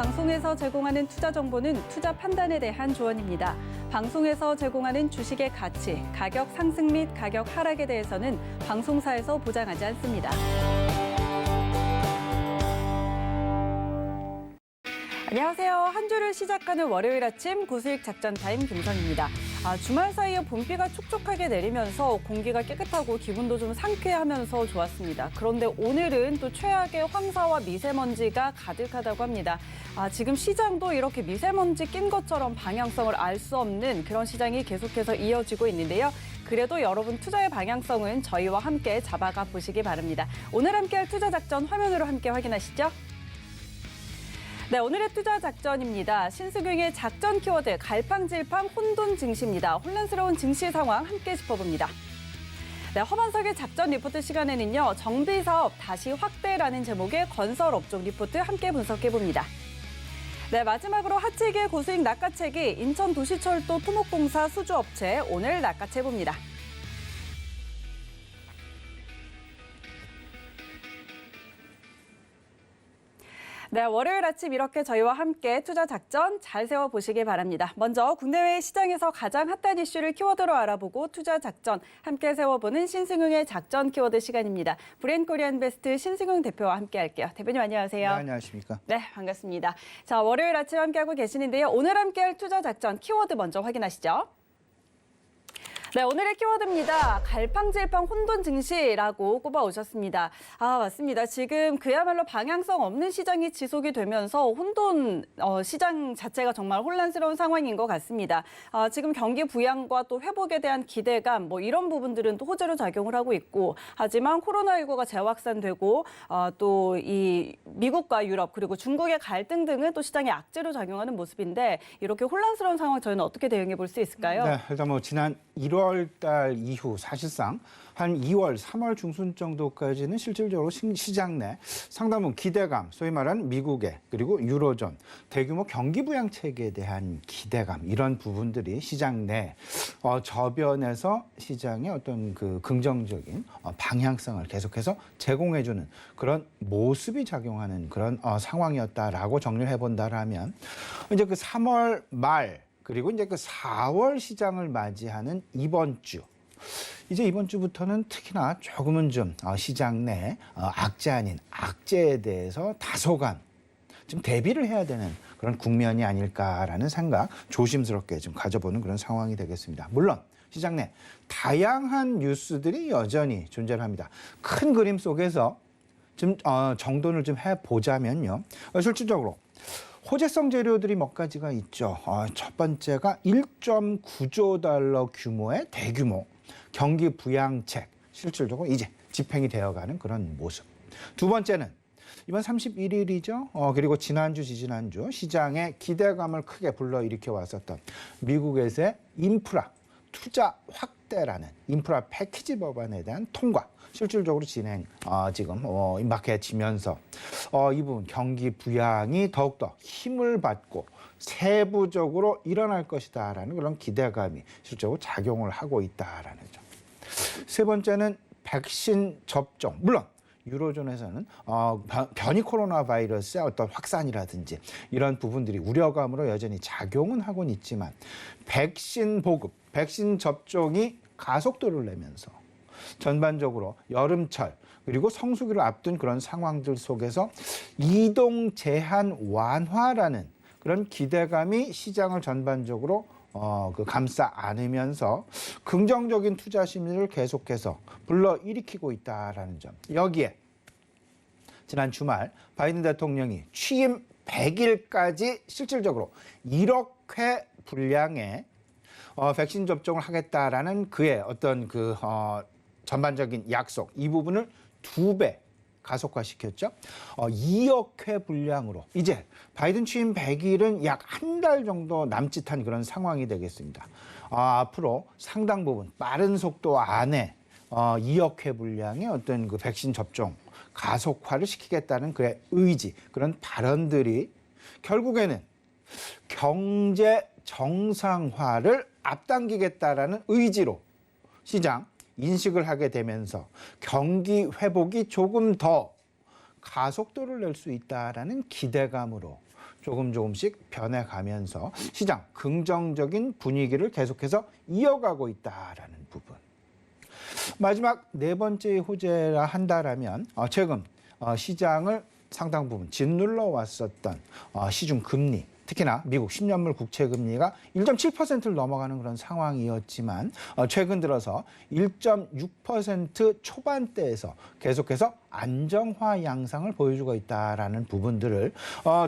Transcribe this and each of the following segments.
방송에서 제공하는 투자 정보는 투자 판단에 대한 조언입니다. 방송에서 제공하는 주식의 가치, 가격 상승 및 가격 하락에 대해서는 방송사에서 보장하지 않습니다. 안녕하세요. 한 주를 시작하는 월요일 아침 고수익 작전 타임 김선입니다. 주말 사이에 봄비가 촉촉하게 내리면서 공기가 깨끗하고 기분도 좀 상쾌하면서 좋았습니다. 그런데 오늘은 또 최악의 황사와 미세먼지가 가득하다고 합니다. 지금 시장도 이렇게 미세먼지 낀 것처럼 방향성을 알 수 없는 그런 시장이 계속해서 이어지고 있는데요. 그래도 여러분 투자의 방향성은 저희와 함께 잡아가 보시기 바랍니다. 오늘 함께할 투자 작전 화면으로 함께 확인하시죠. 네, 오늘의 투자 작전입니다. 신승용의 작전 키워드 갈팡질팡 혼돈 증시입니다. 혼란스러운 증시 상황 함께 짚어봅니다. 네, 허만석의 작전 리포트 시간에는요. 정비사업 다시 확대라는 제목의 건설업종 리포트 함께 분석해봅니다. 네, 마지막으로 하체기의 고수익 낚아채기 인천도시철도 토목공사 수주업체 오늘 낚아채봅니다. 네, 월요일 아침 이렇게 저희와 함께 투자 작전 잘 세워보시기 바랍니다. 먼저 국내외 시장에서 가장 핫한 이슈를 키워드로 알아보고 투자 작전 함께 세워보는 신승용의 작전 키워드 시간입니다. 브랜코리안베스트 신승용 대표와 함께 할게요. 대표님 안녕하세요. 네, 안녕하십니까. 네, 반갑습니다. 자, 월요일 아침 함께하고 계시는데요. 오늘 함께할 투자 작전 키워드 먼저 확인하시죠. 네, 오늘의 키워드입니다. 갈팡질팡 혼돈 증시라고 꼽아오셨습니다. 맞습니다. 지금 그야말로 방향성 없는 시장이 지속이 되면서 혼돈 시장 자체가 정말 혼란스러운 상황인 것 같습니다. 지금 경기 부양과 또 회복에 대한 기대감 이런 부분들은 또 호재로 작용을 하고 있고 하지만 코로나19가 재확산되고 또 이 미국과 유럽 그리고 중국의 갈등 등은 또 시장에 악재로 작용하는 모습인데 이렇게 혼란스러운 상황 저희는 어떻게 대응해 볼 수 있을까요? 네, 일단 지난 1월 달 이후 사실상 한 2월, 3월 중순 정도까지는 실질적으로 시장 내 상당 부분 기대감, 소위 말하는 미국의 그리고 유로존 대규모 경기 부양 체계에 대한 기대감 이런 부분들이 시장 내 저변에서 시장의 어떤 그 긍정적인 방향성을 계속해서 제공해주는 그런 모습이 작용하는 그런 상황이었다라고 정리를 해본다라면 이제 그 3월 말 그리고 이제 그 4월 시장을 맞이하는 이번 주. 이제 이번 주부터는 특히나 조금은 좀 시장 내 악재 아닌 악재에 대해서 다소간 좀 대비를 해야 되는 그런 국면이 아닐까라는 생각 조심스럽게 좀 가져보는 그런 상황이 되겠습니다. 물론 시장 내 다양한 뉴스들이 여전히 존재를 합니다. 큰 그림 속에서 좀 정돈을 좀 해보자면요. 실질적으로 호재성 재료들이 몇 가지가 있죠. 첫 번째가 1.9조 달러 규모의 대규모 경기 부양책, 실질적으로 이제 집행이 되어가는 그런 모습. 두 번째는 이번 31일이죠. 그리고 지난주, 지지난주 시장의 기대감을 크게 불러일으켜 왔었던 미국에서의 인프라 투자 확대라는 인프라 패키지 법안에 대한 통과. 실질적으로 진행 지금 임박해지면서 이 부분 경기 부양이 더욱더 힘을 받고 세부적으로 일어날 것이다라는 그런 기대감이 실제로 작용을 하고 있다라는 점. 세 번째는 백신 접종. 물론 유로존에서는 변이 코로나 바이러스의 어떤 확산이라든지 이런 부분들이 우려감으로 여전히 작용은 하고는 있지만 백신 보급, 백신 접종이 가속도를 내면서 전반적으로 여름철 그리고 성수기를 앞둔 그런 상황들 속에서 이동 제한 완화라는 그런 기대감이 시장을 전반적으로 감싸 안으면서 긍정적인 투자 심리를 계속해서 불러일으키고 있다라는 점. 여기에 지난 주말 바이든 대통령이 취임 100일까지 실질적으로 1억 회 분량의 백신 접종을 하겠다라는 그의 어떤 전반적인 약속 이 부분을 2배 가속화시켰죠. 2억 회 분량으로 이제 바이든 취임 100일은 약 한 달 정도 남짓한 그런 상황이 되겠습니다. 앞으로 상당 부분 빠른 속도 안에 2억 회 분량의 어떤 그 백신 접종 가속화를 시키겠다는 그의 의지 그런 발언들이 결국에는 경제 정상화를 앞당기겠다라는 의지로 시장 인식을 하게 되면서 경기 회복이 조금 더 가속도를 낼 수 있다라는 기대감으로 조금씩 변해가면서 시장 긍정적인 분위기를 계속해서 이어가고 있다라는 부분. 마지막 네 번째 호재라 한다라면 최근 시장을 상당 부분 짓눌러 왔었던 시중 금리, 특히나 미국 10년물 국채 금리가 1.7%를 넘어가는 그런 상황이었지만 최근 들어서 1.6% 초반대에서 계속해서 안정화 양상을 보여주고 있다라는 부분들을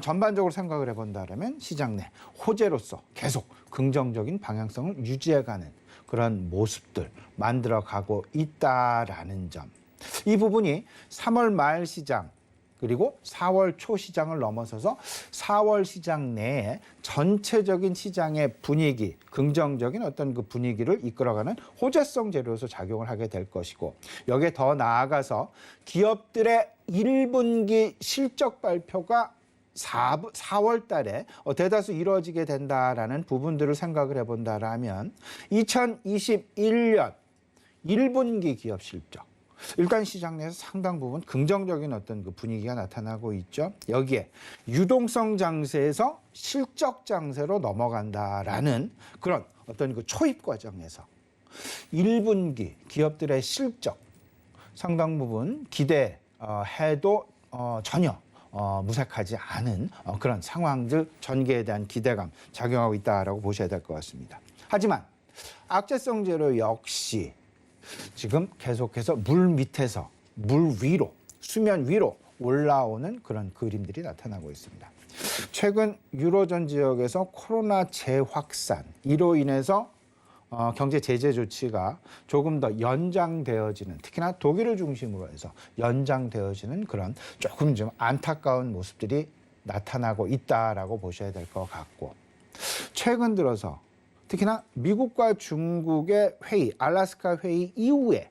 전반적으로 생각을 해본다면 시장 내 호재로서 계속 긍정적인 방향성을 유지해가는 그런 모습들 만들어가고 있다라는 점. 이 부분이 3월 말 시장 그리고 4월 초 시장을 넘어서서 4월 시장 내에 전체적인 시장의 분위기, 긍정적인 어떤 그 분위기를 이끌어가는 호재성 재료로서 작용을 하게 될 것이고, 여기에 더 나아가서 기업들의 1분기 실적 발표가 4월 달에 대다수 이루어지게 된다라는 부분들을 생각을 해본다라면 2021년 1분기 기업 실적, 일단 시장 내에서 상당 부분 긍정적인 어떤 그 분위기가 나타나고 있죠. 여기에 유동성 장세에서 실적 장세로 넘어간다라는 그런 어떤 그 초입 과정에서 1분기 기업들의 실적 상당 부분 기대해도 전혀 무색하지 않은 그런 상황들 전개에 대한 기대감 작용하고 있다라고 보셔야 될 것 같습니다. 하지만 악재성 재료 역시 지금 계속해서 물 밑에서 물 위로, 수면 위로 올라오는 그런 그림들이 나타나고 있습니다. 최근 유로존 지역에서 코로나 재확산, 이로 인해서 경제 제재 조치가 조금 더 연장되어지는, 특히나 독일을 중심으로 해서 연장되어지는 그런 조금 좀 안타까운 모습들이 나타나고 있다라고 보셔야 될 것 같고, 최근 들어서 특히나 미국과 중국의 회의, 알래스카 회의 이후에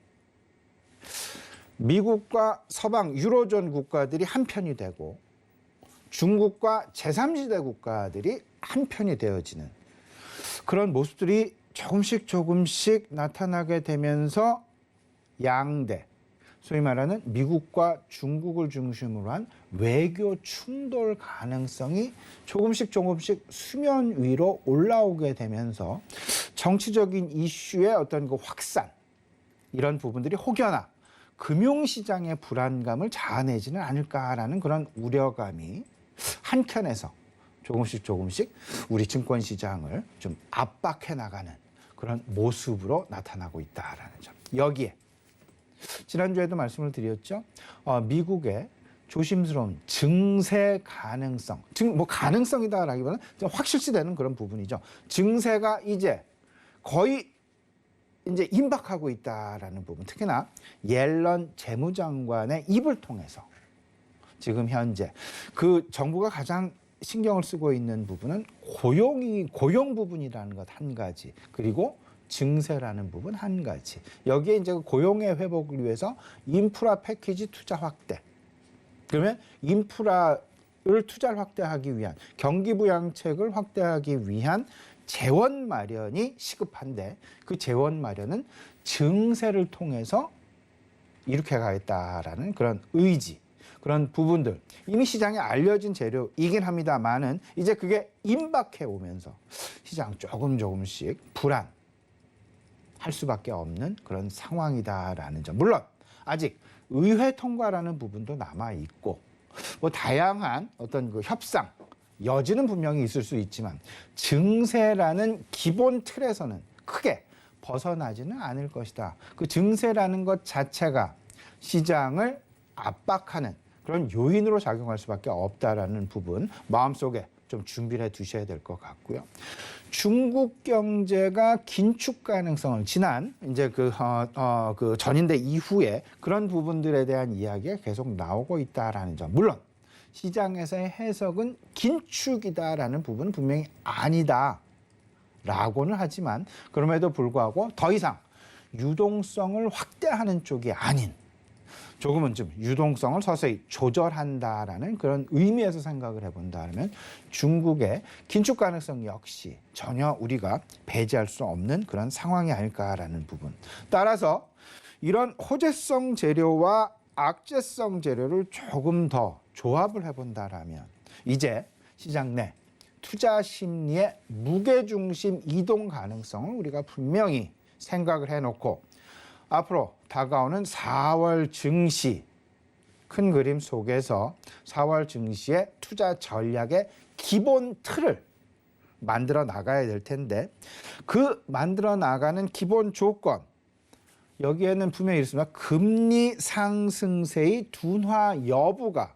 미국과 서방 유로존 국가들이 한편이 되고 중국과 제3지대 국가들이 한편이 되어지는 그런 모습들이 조금씩 나타나게 되면서 양대, 소위 말하는 미국과 중국을 중심으로 한 외교 충돌 가능성이 조금씩 수면 위로 올라오게 되면서 정치적인 이슈의 어떤 그 확산, 이런 부분들이 혹여나 금융시장의 불안감을 자아내지는 않을까라는 그런 우려감이 한켠에서 조금씩 우리 증권시장을 좀 압박해 나가는 그런 모습으로 나타나고 있다라는 점. 여기에 지난주에도 말씀을 드렸죠. 미국의 조심스러운 증세 가능성, 가능성이다라기보다는 확실시되는 그런 부분이죠. 증세가 이제 거의 임박하고 있다라는 부분. 특히나 옐런 재무장관의 입을 통해서 지금 현재 그 정부가 가장 신경을 쓰고 있는 부분은 고용 부분이라는 것 한 가지, 그리고 증세라는 부분 한 가지. 여기에 이제 고용의 회복을 위해서 인프라 패키지 투자 확대. 그러면 인프라를 투자를 확대하기 위한, 경기 부양책을 확대하기 위한 재원 마련이 시급한데, 그 재원 마련은 증세를 통해서 이렇게 가겠다라는 그런 의지, 그런 부분들, 이미 시장에 알려진 재료이긴 합니다만은 이제 그게 임박해 오면서 시장 조금씩 불안 할 수밖에 없는 그런 상황이다라는 점. 물론 아직 의회 통과라는 부분도 남아 있고 다양한 어떤 그 협상 여지는 분명히 있을 수 있지만 증세라는 기본 틀에서는 크게 벗어나지는 않을 것이다. 그 증세라는 것 자체가 시장을 압박하는 그런 요인으로 작용할 수밖에 없다라는 부분 마음속에 좀 준비를 해 두셔야 될 것 같고요. 중국 경제가 긴축 가능성을 지난 이제 그 전인대 이후에 그런 부분들에 대한 이야기가 계속 나오고 있다라는 점. 물론 시장에서의 해석은 긴축이다라는 부분은 분명히 아니다라고는 하지만, 그럼에도 불구하고 더 이상 유동성을 확대하는 쪽이 아닌, 조금은 좀 유동성을 서서히 조절한다라는 그런 의미에서 생각을 해본다면 중국의 긴축 가능성 역시 전혀 우리가 배제할 수 없는 그런 상황이 아닐까라는 부분. 따라서 이런 호재성 재료와 악재성 재료를 조금 더 조합을 해본다라면 이제 시장 내 투자 심리의 무게중심 이동 가능성을 우리가 분명히 생각을 해놓고 앞으로 다가오는 4월 증시 큰 그림 속에서 4월 증시의 투자 전략의 기본 틀을 만들어 나가야 될 텐데 그 만들어 나가는 기본 조건 여기에는 분명히 있습니다. 금리 상승세의 둔화 여부가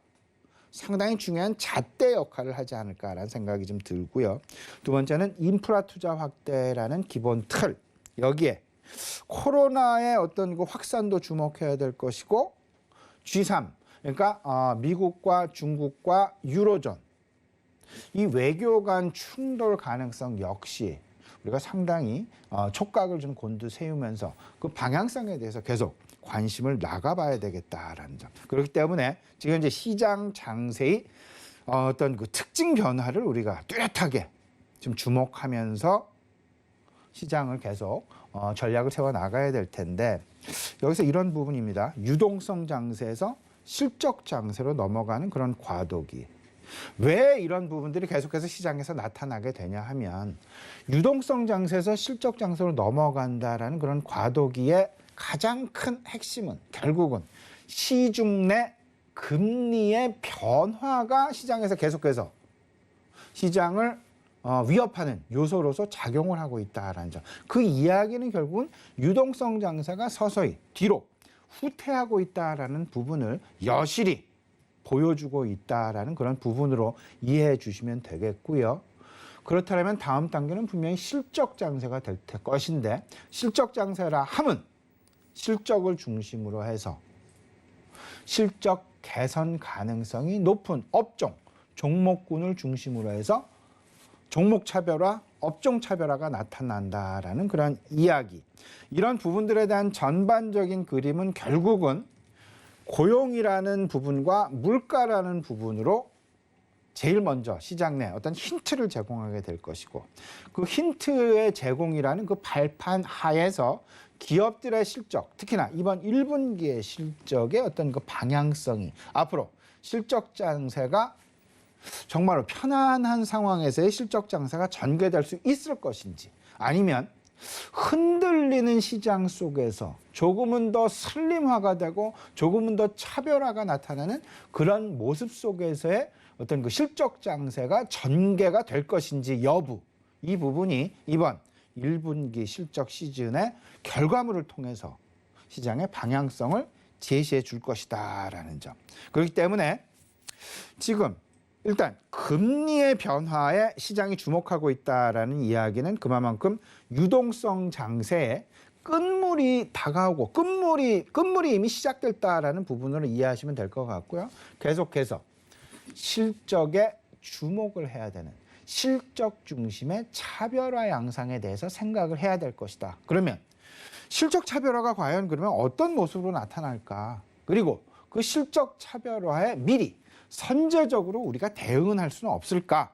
상당히 중요한 잣대 역할을 하지 않을까라는 생각이 좀 들고요. 두 번째는 인프라 투자 확대라는 기본 틀. 여기에 코로나의 어떤 그 확산도 주목해야 될 것이고 G3 그러니까 미국과 중국과 유로존 이 외교 간 충돌 가능성 역시 우리가 상당히 촉각을 좀 곤두세우면서 그 방향성에 대해서 계속 관심을 나가봐야 되겠다라는 점. 그렇기 때문에 지금 이제 시장 장세의 어떤 그 특징 변화를 우리가 뚜렷하게 좀 주목하면서 시장을 계속 전략을 세워 나가야 될 텐데 여기서 이런 부분입니다. 유동성 장세에서 실적 장세로 넘어가는 그런 과도기. 왜 이런 부분들이 계속해서 시장에서 나타나게 되냐 하면 유동성 장세에서 실적 장세로 넘어간다라는 그런 과도기의 가장 큰 핵심은 결국은 시중 내 금리의 변화가 시장에서 계속해서 시장을 위협하는 요소로서 작용을 하고 있다라는 점. 그 이야기는 결국은 유동성 장세가 서서히 뒤로 후퇴하고 있다라는 부분을 여실히 보여주고 있다라는 그런 부분으로 이해해 주시면 되겠고요. 그렇다면 다음 단계는 분명히 실적 장세가 될 것인데 실적 장세라 함은 실적을 중심으로 해서 실적 개선 가능성이 높은 업종, 종목군을 중심으로 해서 종목 차별화, 업종 차별화가 나타난다라는 그런 이야기. 이런 부분들에 대한 전반적인 그림은 결국은 고용이라는 부분과 물가라는 부분으로 제일 먼저 시장 내 어떤 힌트를 제공하게 될 것이고 그 힌트의 제공이라는 그 발판 하에서 기업들의 실적, 특히나 이번 1분기의 실적의 어떤 그 방향성이 앞으로 실적 장세가 정말로 편안한 상황에서의 실적 장세가 전개될 수 있을 것인지 아니면 흔들리는 시장 속에서 조금은 더 슬림화가 되고 조금은 더 차별화가 나타나는 그런 모습 속에서의 어떤 그 실적 장세가 전개가 될 것인지 여부 이 부분이 이번 1분기 실적 시즌의 결과물을 통해서 시장의 방향성을 제시해 줄 것이다라는 점. 그렇기 때문에 지금 일단 금리의 변화에 시장이 주목하고 있다라는 이야기는 그만큼 유동성 장세에 끝물이 다가오고 끝물이 이미 시작됐다라는 부분으로 이해하시면 될 것 같고요. 계속해서 실적에 주목을 해야 되는 실적 중심의 차별화 양상에 대해서 생각을 해야 될 것이다. 그러면 실적 차별화가 과연 그러면 어떤 모습으로 나타날까? 그리고 그 실적 차별화에 미리 선제적으로 우리가 대응을 할 수는 없을까?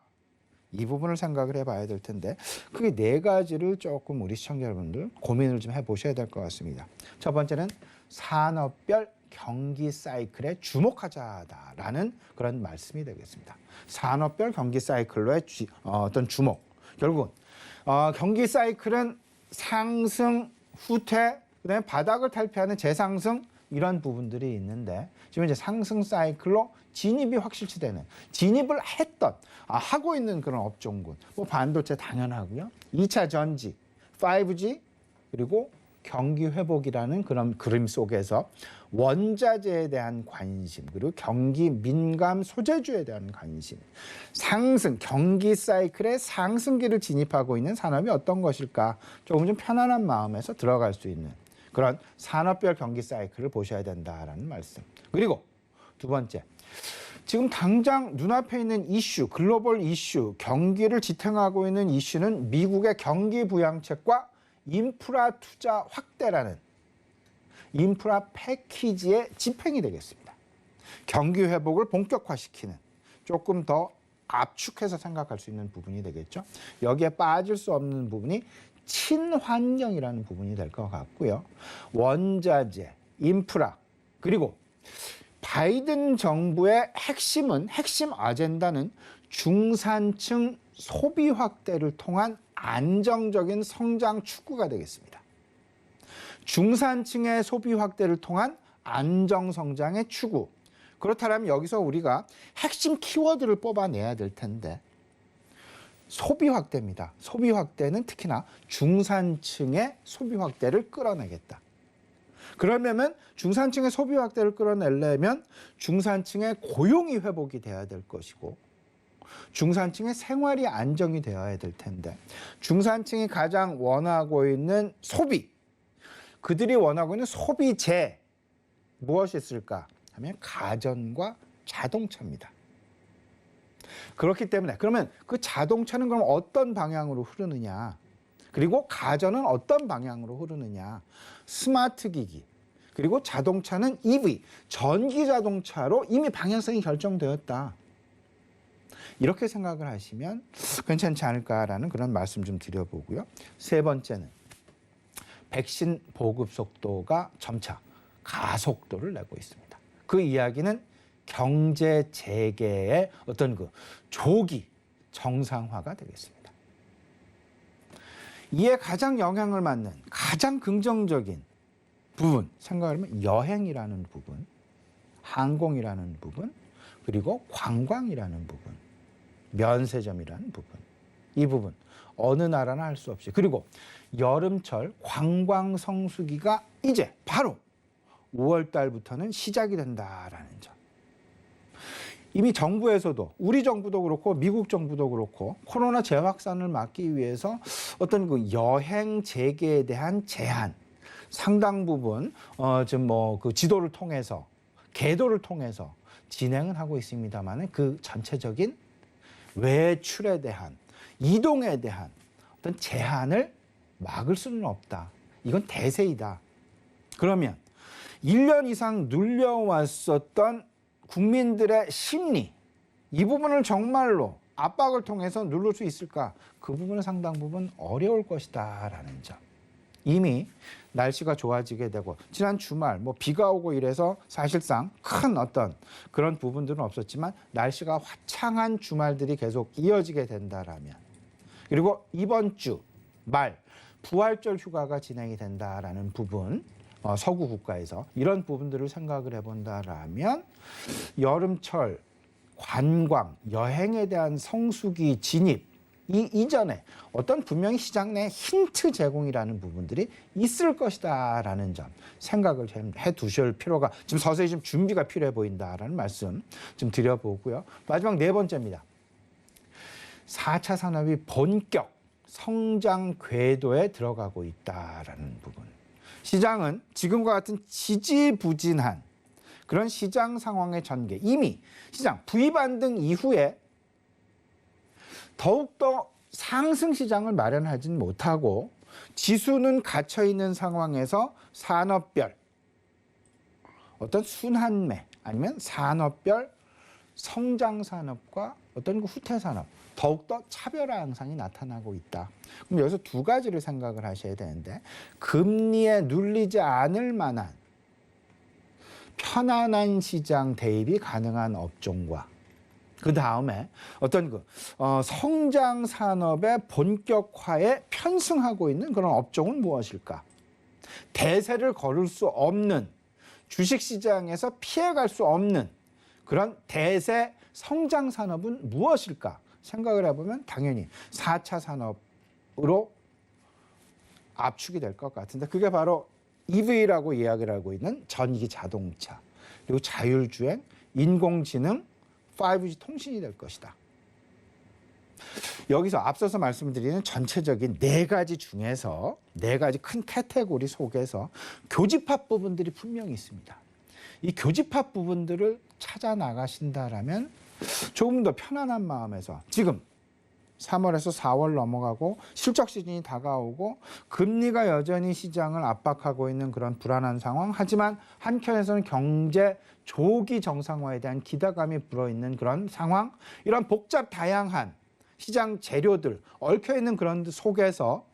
이 부분을 생각을 해봐야 될 텐데 그게 네 가지를 조금 우리 시청자 여러분들 고민을 좀 해보셔야 될 것 같습니다. 첫 번째는 산업별 경기 사이클에 주목하자라는 그런 말씀이 되겠습니다. 산업별 경기 사이클로의 어떤 주목. 결국은 경기 사이클은 상승, 후퇴, 그다음에 바닥을 탈피하는 재상승 이런 부분들이 있는데 지금 이제 상승 사이클로 진입이 확실시되는 진입을 했던 하고 있는 그런 업종군 뭐 반도체 당연하고요. 2차 전지, 5G 그리고 경기 회복이라는 그런 그림 속에서 원자재에 대한 관심 그리고 경기 민감 소재주에 대한 관심 상승 경기 사이클의 상승기를 진입하고 있는 산업이 어떤 것일까 조금 좀 편안한 마음에서 들어갈 수 있는 그런 산업별 경기 사이클을 보셔야 된다라는 말씀. 그리고 두 번째, 지금 당장 눈앞에 있는 이슈, 글로벌 이슈, 경기를 지탱하고 있는 이슈는 미국의 경기 부양책과 인프라 투자 확대라는 인프라 패키지의 집행이 되겠습니다. 경기 회복을 본격화시키는 조금 더 압축해서 생각할 수 있는 부분이 되겠죠. 여기에 빠질 수 없는 부분이 친환경이라는 부분이 될 것 같고요. 원자재, 인프라, 그리고 바이든 정부의 핵심 아젠다는 중산층 소비 확대를 통한 안정적인 성장 추구가 되겠습니다. 중산층의 소비 확대를 통한 안정 성장의 추구. 그렇다면 여기서 우리가 핵심 키워드를 뽑아내야 될 텐데 소비 확대입니다. 소비 확대는 특히나 중산층의 소비 확대를 끌어내겠다. 그러려면 중산층의 소비 확대를 끌어내려면 중산층의 고용이 회복이 돼야 될 것이고 중산층의 생활이 안정이 되어야 될 텐데 중산층이 가장 원하고 있는 소비, 그들이 원하고 있는 소비재 무엇이 있을까 하면 가전과 자동차입니다. 그렇기 때문에 그러면 그 자동차는 그럼 어떤 방향으로 흐르느냐, 그리고 가전은 어떤 방향으로 흐르느냐, 스마트 기기, 그리고 자동차는 EV, 전기 자동차로 이미 방향성이 결정되었다. 이렇게 생각을 하시면 괜찮지 않을까라는 그런 말씀 좀 드려보고요. 세 번째는 백신 보급 속도가 점차 가속도를 내고 있습니다. 그 이야기는 경제 재개의 어떤 그 조기 정상화가 되겠습니다. 이에 가장 영향을 받는 가장 긍정적인 부분 생각을 하면 여행이라는 부분, 항공이라는 부분, 그리고 관광이라는 부분, 면세점이라는 부분, 이 부분 어느 나라나 할 수 없이, 그리고 여름철 관광 성수기가 이제 바로 5월 달부터는 시작이 된다라는 점. 이미 정부에서도 우리 정부도 그렇고 미국 정부도 그렇고 코로나 재확산을 막기 위해서 어떤 그 여행 재개에 대한 제한 상당 부분 지금 뭐 그 지도를 통해서 계도를 통해서 진행은 하고 있습니다만은 그 전체적인 외출에 대한 이동에 대한 어떤 제한을 막을 수는 없다. 이건 대세이다. 그러면 1년 이상 눌려왔었던 국민들의 심리, 이 부분을 정말로 압박을 통해서 누를 수 있을까? 그 부분은 상당 부분 어려울 것이다라는 점. 이미 날씨가 좋아지게 되고 지난 주말 뭐 비가 오고 이래서 사실상 큰 어떤 그런 부분들은 없었지만 날씨가 화창한 주말들이 계속 이어지게 된다라면, 그리고 이번 주 말 부활절 휴가가 진행이 된다라는 부분, 서구 국가에서 이런 부분들을 생각을 해본다라면 여름철 관광, 여행에 대한 성수기 진입, 이 이전에 어떤 분명히 시장 내 힌트 제공이라는 부분들이 있을 것이다라는 점 생각을 해 두실 필요가 지금 서서히 좀 준비가 필요해 보인다라는 말씀 좀 드려보고요. 마지막 네 번째입니다. 4차 산업이 본격 성장 궤도에 들어가고 있다라는 부분. 시장은 지금과 같은 지지부진한 그런 시장 상황의 전개, 이미 시장 V반등 이후에 더욱더 상승 시장을 마련하진 못하고 지수는 갇혀있는 상황에서 산업별 어떤 순환매 아니면 산업별 성장 산업과 어떤 그 후퇴 산업 더욱더 차별화 양상이 나타나고 있다. 그럼 여기서 두 가지를 생각을 하셔야 되는데 금리에 눌리지 않을 만한 편안한 시장 대입이 가능한 업종과 그 다음에 어떤 그 성장 산업의 본격화에 편승하고 있는 그런 업종은 무엇일까? 대세를 걸을 수 없는 주식시장에서 피해갈 수 없는 그런 대세 성장 산업은 무엇일까? 생각을 해보면 당연히 4차 산업으로 압축이 될 것 같은데 그게 바로 EV라고 이야기를 하고 있는 전기 자동차, 그리고 자율주행, 인공지능, 5G 통신이 될 것이다. 여기서 앞서서 말씀드리는 전체적인 네 가지 중에서 네 가지 큰 카테고리 속에서 교집합 부분들이 분명히 있습니다. 이 교집합 부분들을 찾아 나가신다라면 조금 더 편안한 마음에서 지금 3월에서 4월 넘어가고 실적 시즌이 다가오고 금리가 여전히 시장을 압박하고 있는 그런 불안한 상황, 하지만 한켠에서는 경제 조기 정상화에 대한 기대감이 불어있는 그런 상황, 이런 복잡 다양한 시장 재료들 얽혀있는 그런 속에서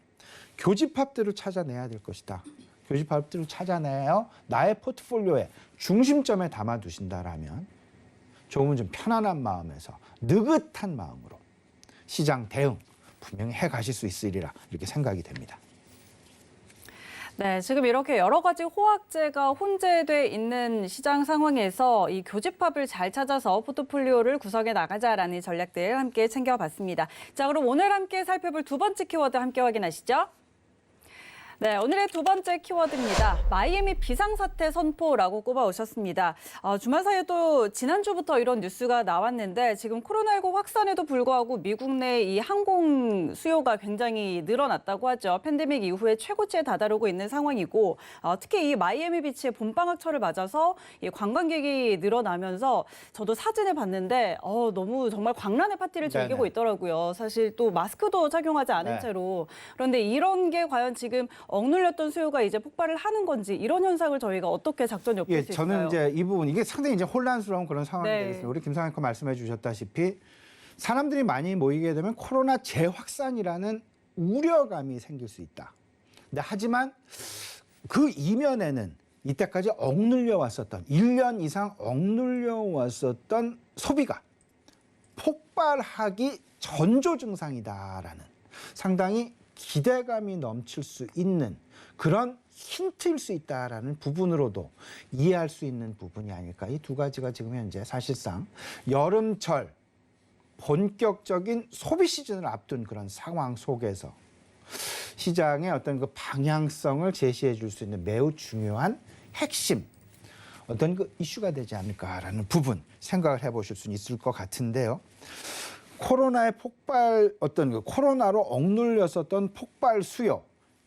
교집합들을 찾아내야 될 것이다. 교집합들을 찾아내어 나의 포트폴리오의 중심점에 담아두신다라면 조금은 좀 편안한 마음에서 느긋한 마음으로 시장 대응 분명히 해 가실 수 있으리라 이렇게 생각이 됩니다. 네, 지금 이렇게 여러 가지 호황제가 혼재돼 있는 시장 상황에서 이 교집합을 잘 찾아서 포트폴리오를 구성해 나가자라는 전략들 함께 챙겨봤습니다. 자, 그럼 오늘 함께 살펴볼 두 번째 키워드 함께 확인하시죠. 네, 오늘의 두 번째 키워드입니다. 마이애미 비상사태 선포라고 꼽아오셨습니다. 주말 사이에 또 지난주부터 이런 뉴스가 나왔는데 지금 코로나19 확산에도 불구하고 미국 내 이 항공 수요가 굉장히 늘어났다고 하죠. 팬데믹 이후에 최고치에 다다르고 있는 상황이고 특히 이 마이애미 비치의 봄방학철을 맞아서 이 관광객이 늘어나면서 저도 사진을 봤는데 너무 정말 광란의 파티를 즐기고 네네. 있더라고요. 사실 또 마스크도 착용하지 않은 네. 채로. 그런데 이런 게 과연 지금 억눌렸던 수요가 이제 폭발을 하는 건지 이런 현상을 저희가 어떻게 작전 엿볼 예, 수 저는 있을까요? 이제 이 부분 이게 상당히 이제 혼란스러운 그런 상황이 네. 되겠습니다. 우리 김상현 거 말씀해 주셨다시피 사람들이 많이 모이게 되면 코로나 재확산이라는 우려감이 생길 수 있다. 근데 하지만 그 이면에는 이때까지 억눌려 왔었던 1년 이상 억눌려 왔었던 소비가 폭발하기 전조 증상이다라는 상당히 기대감이 넘칠 수 있는 그런 힌트일 수 있다라는 부분으로도 이해할 수 있는 부분이 아닐까. 이 두 가지가 지금 현재 사실상 여름철 본격적인 소비 시즌을 앞둔 그런 상황 속에서 시장의 어떤 그 방향성을 제시해 줄 수 있는 매우 중요한 핵심 어떤 그 이슈가 되지 않을까라는 부분 생각을 해보실 수 있을 것 같은데요. 코로나의 폭발 어떤 그 코로나로 억눌렸었던 폭발 수요,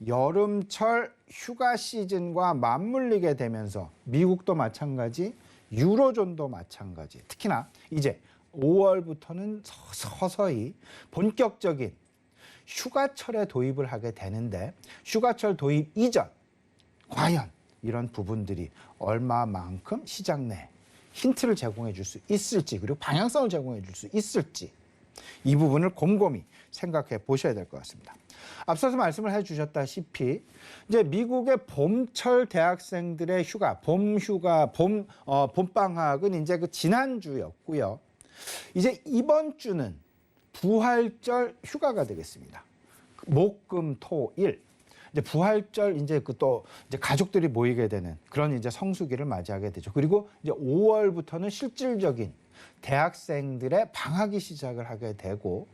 여름철 휴가 시즌과 맞물리게 되면서 미국도 마찬가지, 유로존도 마찬가지. 특히나 이제 5월부터는 서서히 본격적인 휴가철에 도입을 하게 되는데 휴가철 도입 이전 과연 이런 부분들이 얼마만큼 시장 내 힌트를 제공해 줄 수 있을지 그리고 방향성을 제공해 줄 수 있을지 이 부분을 곰곰이 생각해 보셔야 될 것 같습니다. 앞서서 말씀을 해 주셨다시피 이제 미국의 봄철 대학생들의 휴가, 봄방학은 이제 그 지난주였고요. 이제 이번 주는 부활절 휴가가 되겠습니다. 목, 금, 토, 일. 이제 부활절 이제 그 또 이제 가족들이 모이게 되는 그런 이제 성수기를 맞이하게 되죠. 그리고 이제 5월부터는 실질적인 대학생들의 방학이 시작을 하게 되고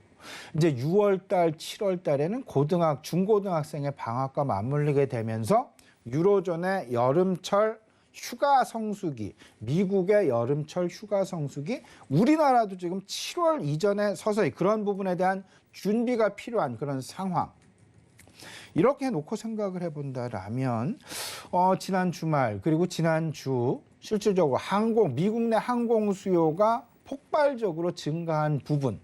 이제 6월달, 7월달에는 중고등학생의 방학과 맞물리게 되면서 유로존의 여름철 휴가 성수기, 미국의 여름철 휴가 성수기, 우리나라도 지금 7월 이전에 서서히 그런 부분에 대한 준비가 필요한 그런 상황. 이렇게 놓고 생각을 해본다라면 지난 주말 그리고 지난주 실질적으로 미국 내 항공 수요가 폭발적으로 증가한 부분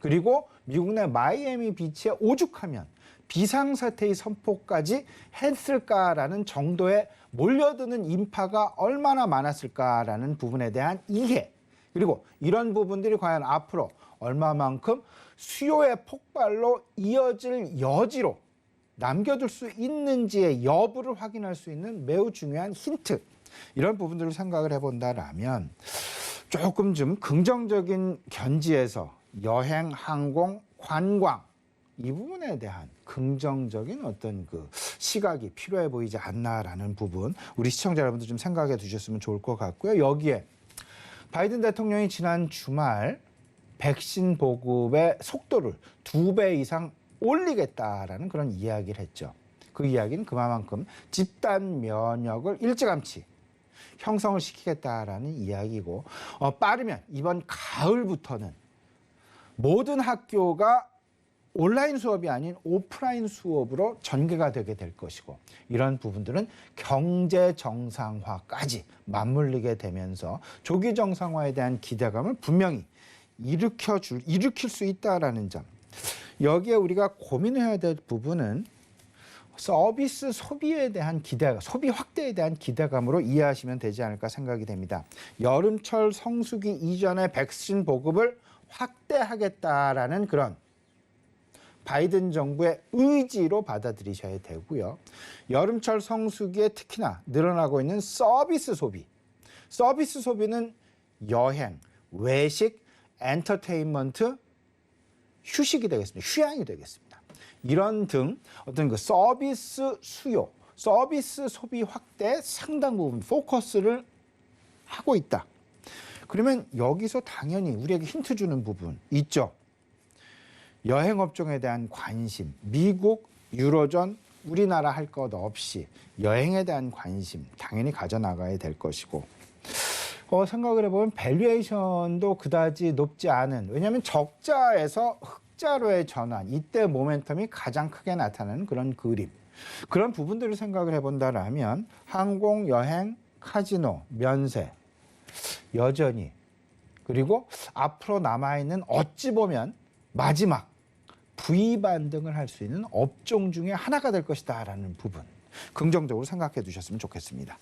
그리고 미국 내 마이애미 비치에 오죽하면 비상사태의 선포까지 했을까라는 정도의 몰려드는 인파가 얼마나 많았을까라는 부분에 대한 이해 그리고 이런 부분들이 과연 앞으로 얼마만큼 수요의 폭발로 이어질 여지로 남겨둘 수 있는지의 여부를 확인할 수 있는 매우 중요한 힌트 이런 부분들을 생각을 해본다라면 조금 좀 긍정적인 견지에서 여행, 항공, 관광 이 부분에 대한 긍정적인 어떤 그 시각이 필요해 보이지 않나라는 부분 우리 시청자 여러분들 좀 생각해 두셨으면 좋을 것 같고요. 여기에 바이든 대통령이 지난 주말 백신 보급의 속도를 2배 이상 올리겠다라는 그런 이야기를 했죠. 그 이야기는 그만큼 집단 면역을 일찌감치 형성을 시키겠다라는 이야기고 빠르면 이번 가을부터는 모든 학교가 온라인 수업이 아닌 오프라인 수업으로 전개가 되게 될 것이고 이런 부분들은 경제 정상화까지 맞물리게 되면서 조기 정상화에 대한 기대감을 분명히 일으킬 수 있다라는 점. 여기에 우리가 고민해야 될 부분은 서비스 소비에 대한 소비 확대에 대한 기대감으로 이해하시면 되지 않을까 생각이 됩니다. 여름철 성수기 이전에 백신 보급을 확대하겠다라는 그런 바이든 정부의 의지로 받아들이셔야 되고요. 여름철 성수기에 특히나 늘어나고 있는 서비스 소비는 여행, 외식, 엔터테인먼트, 휴식이 되겠습니다. 휴양이 되겠습니다. 이런 등 어떤 그 서비스 수요, 서비스 소비 확대에 상당 부분 포커스를 하고 있다. 그러면 여기서 당연히 우리에게 힌트 주는 부분 있죠. 여행업종에 대한 관심, 미국, 유로존, 우리나라 할 것 없이 여행에 대한 관심 당연히 가져나가야 될 것이고 생각을 해보면 밸류에이션도 그다지 높지 않은 왜냐하면 적자에서 흑자로의 전환 이때 모멘텀이 가장 크게 나타나는 그런 그림 그런 부분들을 생각을 해본다라면 항공, 여행, 카지노, 면세 여전히 그리고 앞으로 남아있는 어찌 보면 마지막 V 반등을 할 수 있는 업종 중에 하나가 될 것이다라는 부분 긍정적으로 생각해 두셨으면 좋겠습니다.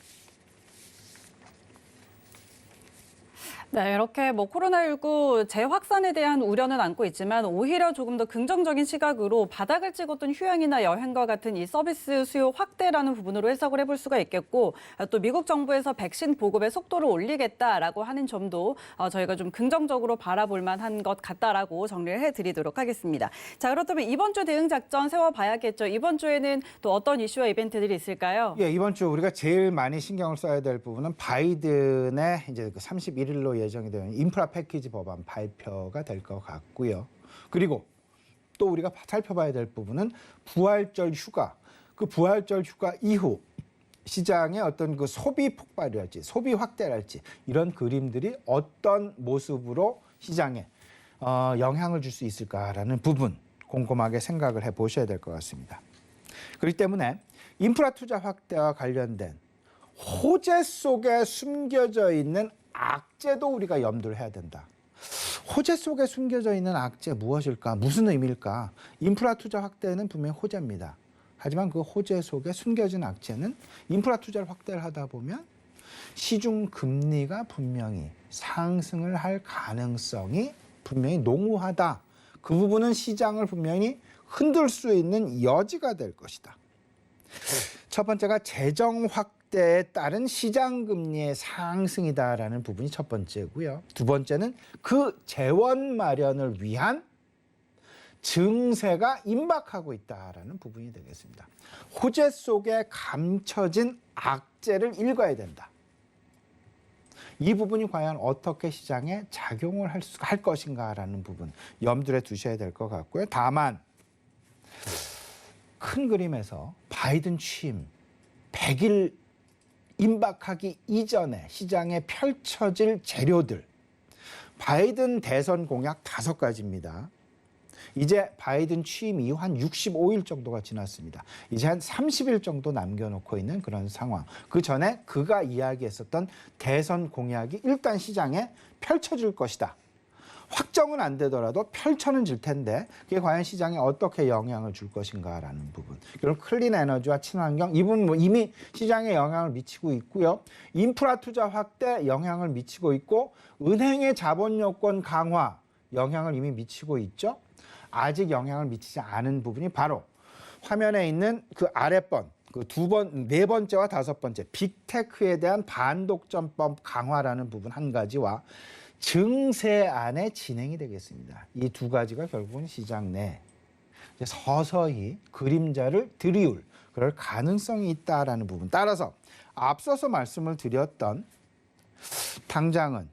네, 이렇게 코로나19 재확산에 대한 우려는 안고 있지만 오히려 조금 더 긍정적인 시각으로 바닥을 찍었던 휴양이나 여행과 같은 이 서비스 수요 확대라는 부분으로 해석을 해볼 수가 있겠고 또 미국 정부에서 백신 보급의 속도를 올리겠다라고 하는 점도 저희가 좀 긍정적으로 바라볼 만한 것 같다라고 정리를 해드리도록 하겠습니다. 자, 그렇다면 이번 주 대응 작전 세워봐야겠죠. 이번 주에는 또 어떤 이슈와 이벤트들이 있을까요? 예, 이번 주 우리가 제일 많이 신경을 써야 될 부분은 바이든의 이제 31일로 예정이 되는 인프라 패키지 법안 발표가 될 것 같고요. 그리고 또 우리가 살펴봐야 될 부분은 부활절 휴가, 그 부활절 휴가 이후 시장의 어떤 그 소비 폭발이랄지 소비 확대랄지 이런 그림들이 어떤 모습으로 시장에 영향을 줄 수 있을까라는 부분 꼼꼼하게 생각을 해보셔야 될 것 같습니다. 그렇기 때문에 인프라 투자 확대와 관련된 호재 속에 숨겨져 있는 악재도 우리가 염두를 해야 된다. 호재 속에 숨겨져 있는 악재 무엇일까? 무슨 의미일까? 인프라 투자 확대는 분명히 호재입니다. 하지만 그 호재 속에 숨겨진 악재는 인프라 투자를 확대를 하다 보면 시중 금리가 분명히 상승을 할 가능성이 분명히 농후하다. 그 부분은 시장을 분명히 흔들 수 있는 여지가 될 것이다. 첫 번째가 재정 확대에 따른 시장 금리의 상승이다라는 부분이 첫 번째고요. 두 번째는 그 재원 마련을 위한 증세가 임박하고 있다라는 부분이 되겠습니다. 호재 속에 감춰진 악재를 읽어야 된다. 이 부분이 과연 어떻게 시장에 작용을 할 것인가라는 부분 염두에 두셔야 될 것 같고요. 다만 큰 그림에서 바이든 취임 100일 임박하기 이전에 시장에 펼쳐질 재료들 바이든 대선 공약 5가지입니다. 이제 바이든 취임 이후 한 65일 정도가 지났습니다. 이제 한 30일 정도 남겨놓고 있는 그런 상황. 그 전에 그가 이야기했었던 대선 공약이 일단 시장에 펼쳐질 것이다. 확정은 안 되더라도 펼쳐는 질 텐데 그게 과연 시장에 어떻게 영향을 줄 것인가라는 부분. 그리고 클린 에너지와 친환경 이 부분 이미 시장에 영향을 미치고 있고요. 인프라 투자 확대 영향을 미치고 있고 은행의 자본 요건 강화 영향을 이미 미치고 있죠. 아직 영향을 미치지 않은 부분이 바로 화면에 있는 그 아랫번 그 네 번째와 다섯 번째 빅테크에 대한 반독점법 강화라는 부분 한 가지와 증세안의 진행이 되겠습니다. 이 두 가지가 결국은 시장 내 서서히 그림자를 들이울 그럴 가능성이 있다라는 부분. 따라서 앞서서 말씀을 드렸던 당장은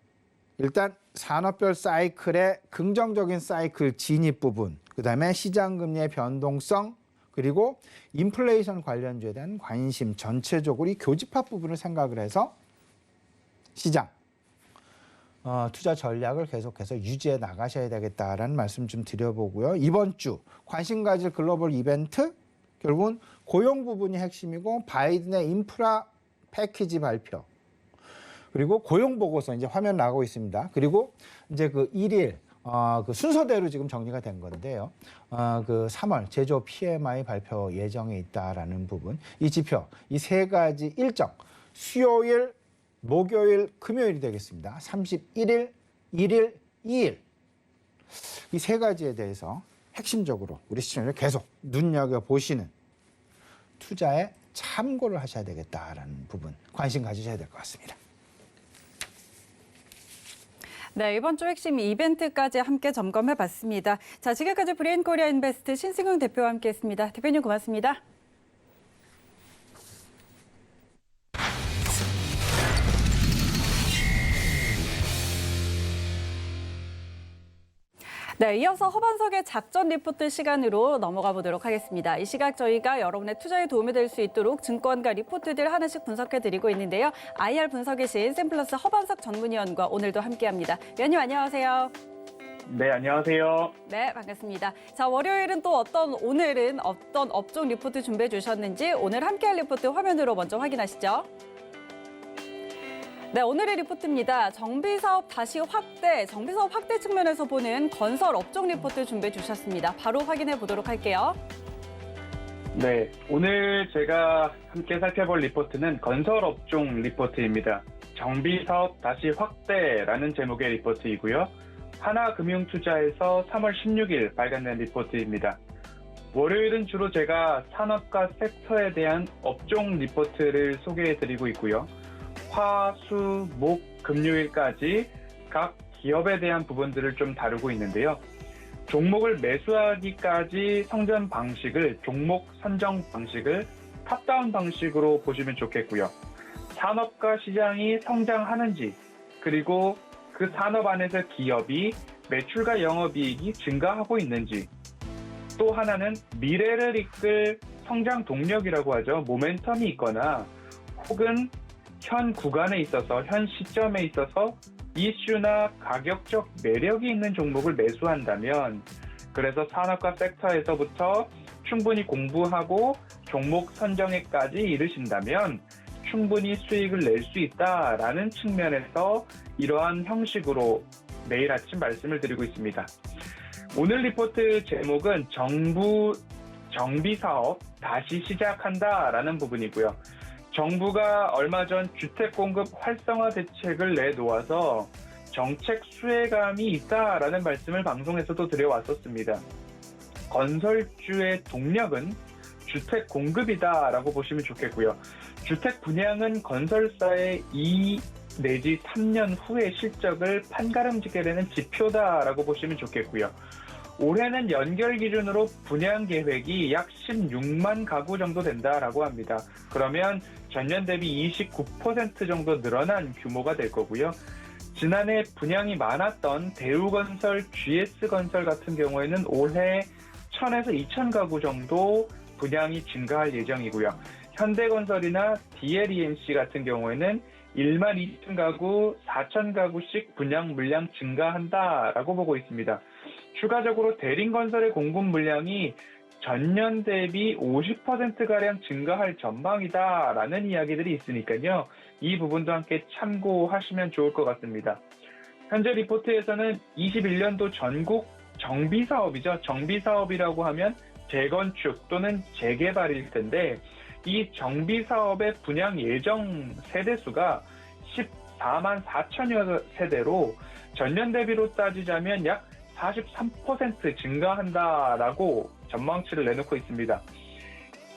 일단 산업별 사이클의 긍정적인 사이클 진입 부분, 그다음에 시장 금리의 변동성, 그리고 인플레이션 관련주에 대한 관심 전체적으로 이 교집합 부분을 생각을 해서 시장 투자 전략을 계속해서 유지해 나가셔야 되겠다라는 말씀 좀 드려보고요. 이번 주 관심 가질 글로벌 이벤트 결국은 고용 부분이 핵심이고 바이든의 인프라 패키지 발표 그리고 고용 보고서 이제 화면 나가고 있습니다. 그리고 이제 그 1일 그 순서대로 지금 정리가 된 건데요. 그 3월 제조 PMI 발표 예정에 있다라는 부분, 이 지표, 이 세 가지 일정, 수요일, 목요일, 금요일이 되겠습니다. 31일, 1일, 2일. 이 세 가지에 대해서 핵심적으로 우리 시청자들 계속 눈여겨보시는 투자에 참고를 하셔야 되겠다라는 부분 관심 가지셔야 될 것 같습니다. 네, 이번 주 핵심 이벤트까지 함께 점검해봤습니다. 자, 지금까지 브레인코리아 인베스트 신승용 대표와 함께했습니다. 대표님 고맙습니다. 네, 이어서 허반석의 작전 리포트 시간으로 넘어가 보도록 하겠습니다. 이 시각 저희가 여러분의 투자에 도움이 될 수 있도록 증권가 리포트들 하나씩 분석해드리고 있는데요. IR 분석이신 샘플러스 허반석 전문위원과 오늘도 함께합니다. 위원님 안녕하세요. 네, 안녕하세요. 네, 반갑습니다. 자, 월요일은 오늘은 어떤 업종 리포트 준비해 주셨는지 오늘 함께할 리포트 화면으로 먼저 확인하시죠. 네, 오늘의 리포트입니다. 정비사업 다시 확대, 정비사업 확대 측면에서 보는 건설 업종 리포트 준비해 주셨습니다. 바로 확인해 보도록 할게요. 네, 오늘 제가 함께 살펴볼 리포트는 건설 업종 리포트입니다. 정비사업 다시 확대라는 제목의 리포트이고요. 하나금융투자에서 3월 16일 발간된 리포트입니다. 월요일은 주로 제가 산업과 섹터에 대한 업종 리포트를 소개해드리고 있고요. 화, 수, 목, 금요일까지 각 기업에 대한 부분들을 좀 다루고 있는데요. 종목을 매수하기까지 성전 방식을, 종목 선정 방식을 탑다운 방식으로 보시면 좋겠고요. 산업과 시장이 성장하는지, 그리고 그 산업 안에서 기업이 매출과 영업이익이 증가하고 있는지, 또 하나는 미래를 이끌 성장 동력이라고 하죠. 모멘텀이 있거나 혹은 현 구간에 있어서, 현 시점에 있어서 이슈나 가격적 매력이 있는 종목을 매수한다면, 그래서 산업과 섹터에서부터 충분히 공부하고 종목 선정에까지 이르신다면 충분히 수익을 낼 수 있다라는 측면에서 이러한 형식으로 매일 아침 말씀을 드리고 있습니다. 오늘 리포트 제목은 정비사업 다시 시작한다라는 부분이고요. 정부가 얼마 전 주택 공급 활성화 대책을 내놓아서 정책 수혜감이 있다라는 말씀을 방송에서도 드려왔었습니다. 건설주의 동력은 주택 공급이다라고 보시면 좋겠고요. 주택 분양은 건설사의 2 내지 3년 후의 실적을 판가름지게 되는 지표다라고 보시면 좋겠고요. 올해는 연결 기준으로 분양 계획이 약 16만 가구 정도 된다라고 합니다. 그러면 전년 대비 29% 정도 늘어난 규모가 될 거고요. 지난해 분양이 많았던 대우건설, GS건설 같은 경우에는 올해 1000에서 2000 가구 정도 분양이 증가할 예정이고요. 현대건설이나 DLEMC 같은 경우에는 1만 2천 가구, 4천 가구씩 분양 물량 증가한다라고 보고 있습니다. 추가적으로 대림건설의 공급 물량이 전년 대비 50%가량 증가할 전망이다라는 이야기들이 있으니까요. 이 부분도 함께 참고하시면 좋을 것 같습니다. 현재 리포트에서는 21년도 전국 정비사업이죠. 정비사업이라고 하면 재건축 또는 재개발일 텐데 이 정비사업의 분양 예정 세대수가 14만 4천여 세대로 전년 대비로 따지자면 약 43% 증가한다라고 전망치를 내놓고 있습니다.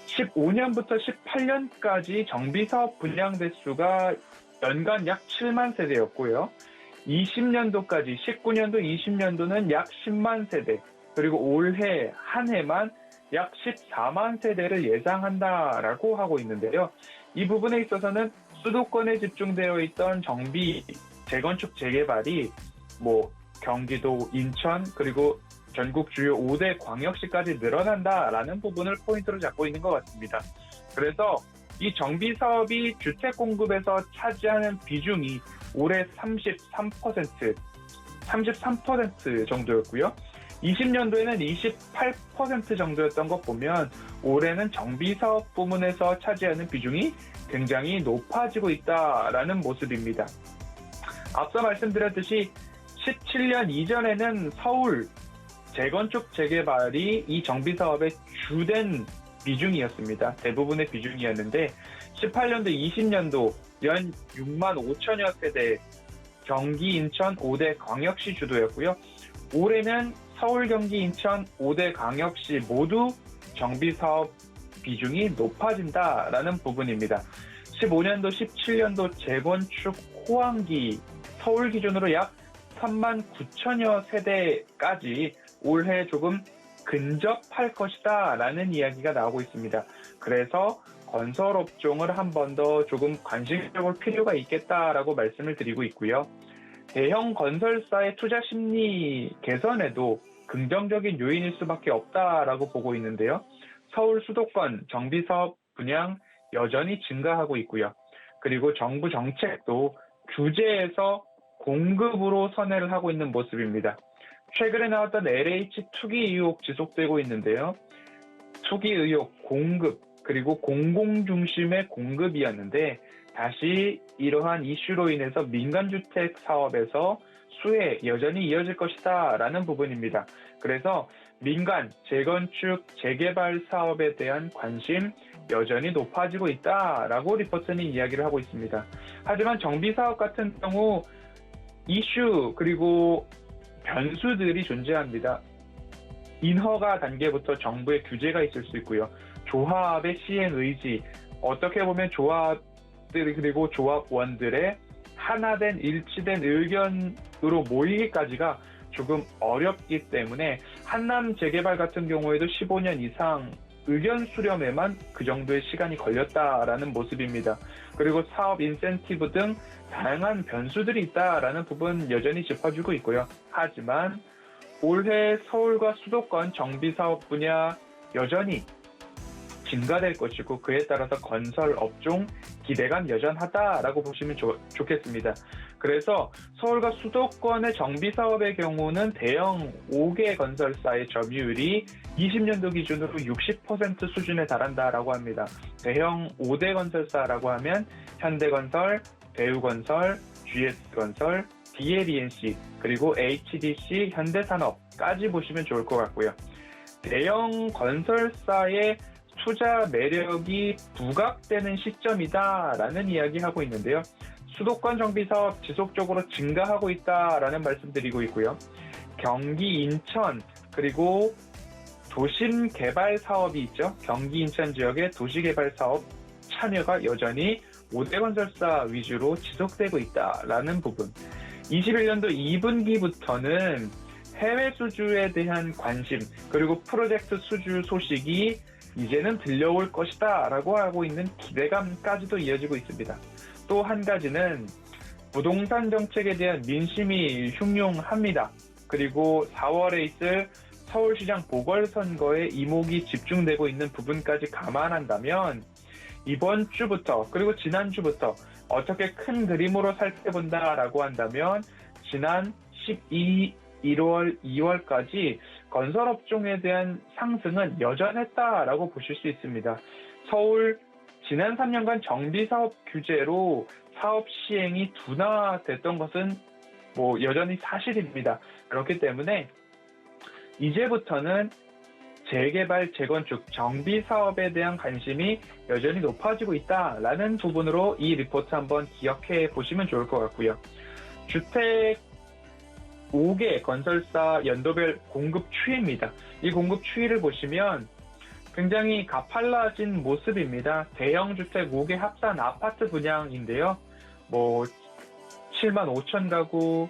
15년부터 18년까지 정비사업 분양 대수가 연간 약 7만 세대였고요. 20년도까지 19년도, 20년도는 약 10만 세대, 그리고 올해 한 해만 약 14만 세대를 예상한다라고 하고 있는데요. 이 부분에 있어서는 수도권에 집중되어 있던 정비, 재건축, 재개발이 경기도, 인천, 그리고 전국 주요 5대 광역시까지 늘어난다라는 부분을 포인트로 잡고 있는 것 같습니다. 그래서 이 정비사업이 주택 공급에서 차지하는 비중이 올해 33% 정도였고요. 20년도에는 28% 정도였던 것 보면 올해는 정비사업 부문에서 차지하는 비중이 굉장히 높아지고 있다라는 모습입니다. 앞서 말씀드렸듯이 17년 이전에는 서울 재건축 재개발이 이 정비사업의 주된 비중이었습니다. 대부분의 비중이었는데 18년도, 20년도 연 6만 5천여 세대 경기, 인천 5대 광역시 주도였고요. 올해는 서울, 경기, 인천 5대 광역시 모두 정비사업 비중이 높아진다라는 부분입니다. 15년도, 17년도 재건축 호황기 서울 기준으로 약 3만 9천여 세대까지 올해 조금 근접할 것이다 라는 이야기가 나오고 있습니다. 그래서 건설업종을 한 번 더 조금 관심을 볼 필요가 있겠다라고 말씀을 드리고 있고요. 대형 건설사의 투자 심리 개선에도 긍정적인 요인일 수밖에 없다라고 보고 있는데요. 서울 수도권 정비사업 분양 여전히 증가하고 있고요. 그리고 정부 정책도 규제에서 공급으로 선회를 하고 있는 모습입니다. 최근에 나왔던 LH 투기 의혹 지속되고 있는데요. 투기 의혹, 공급, 그리고 공공 중심의 공급이었는데 다시 이러한 이슈로 인해서 민간주택 사업에서 수혜 여전히 이어질 것이다 라는 부분입니다. 그래서 민간, 재건축, 재개발 사업에 대한 관심 여전히 높아지고 있다라고 리포트는 이야기를 하고 있습니다. 하지만 정비사업 같은 경우 이슈 그리고 변수들이 존재합니다. 인허가 단계부터 정부의 규제가 있을 수 있고요. 조합의 시행 의지, 어떻게 보면 조합들 그리고 조합원들의 하나된 일치된 의견으로 모이기까지가 조금 어렵기 때문에 한남 재개발 같은 경우에도 15년 이상 의견 수렴에만 그 정도의 시간이 걸렸다라는 모습입니다. 그리고 사업 인센티브 등 다양한 변수들이 있다라는 부분 여전히 짚어주고 있고요. 하지만 올해 서울과 수도권 정비사업 분야 여전히 증가될 것이고 그에 따라서 건설 업종 기대감 여전하다라고 보시면 좋겠습니다. 그래서 서울과 수도권의 정비사업의 경우는 대형 5개 건설사의 점유율이 20년도 기준으로 60% 수준에 달한다라고 합니다. 대형 5대 건설사라고 하면 현대건설, 대우건설, GS건설, DLENC, 그리고 HDC, 현대산업까지 보시면 좋을 것 같고요. 대형 건설사의 투자 매력이 부각되는 시점이다라는 이야기하고 있는데요. 수도권 정비사업 지속적으로 증가하고 있다라는 말씀드리고 있고요. 경기 인천 그리고 도심 개발 사업이 있죠. 경기 인천 지역의 도시 개발 사업 참여가 여전히 5대 건설사 위주로 지속되고 있다라는 부분. 21년도 2분기부터는 해외 수주에 대한 관심 그리고 프로젝트 수주 소식이 이제는 들려올 것이다 라고 하고 있는 기대감까지도 이어지고 있습니다. 또 한 가지는 부동산 정책에 대한 민심이 흉흉합니다. 그리고 4월에 있을 서울시장 보궐선거에 이목이 집중되고 있는 부분까지 감안한다면 이번 주부터 그리고 지난주부터 어떻게 큰 그림으로 살펴본다라고 한다면 지난 1월, 2월까지 건설업종에 대한 상승은 여전했다라고 보실 수 있습니다. 서울 지난 3년간 정비사업 규제로 사업 시행이 둔화됐던 것은 여전히 사실입니다. 그렇기 때문에 이제부터는 재개발, 재건축, 정비사업에 대한 관심이 여전히 높아지고 있다라는 부분으로 이 리포트 한번 기억해 보시면 좋을 것 같고요. 주택 5개 건설사 연도별 공급 추이입니다. 이 공급 추이를 보시면 굉장히 가팔라진 모습입니다. 대형 주택 5개 합산 아파트 분양인데요. 7만 5천 가구,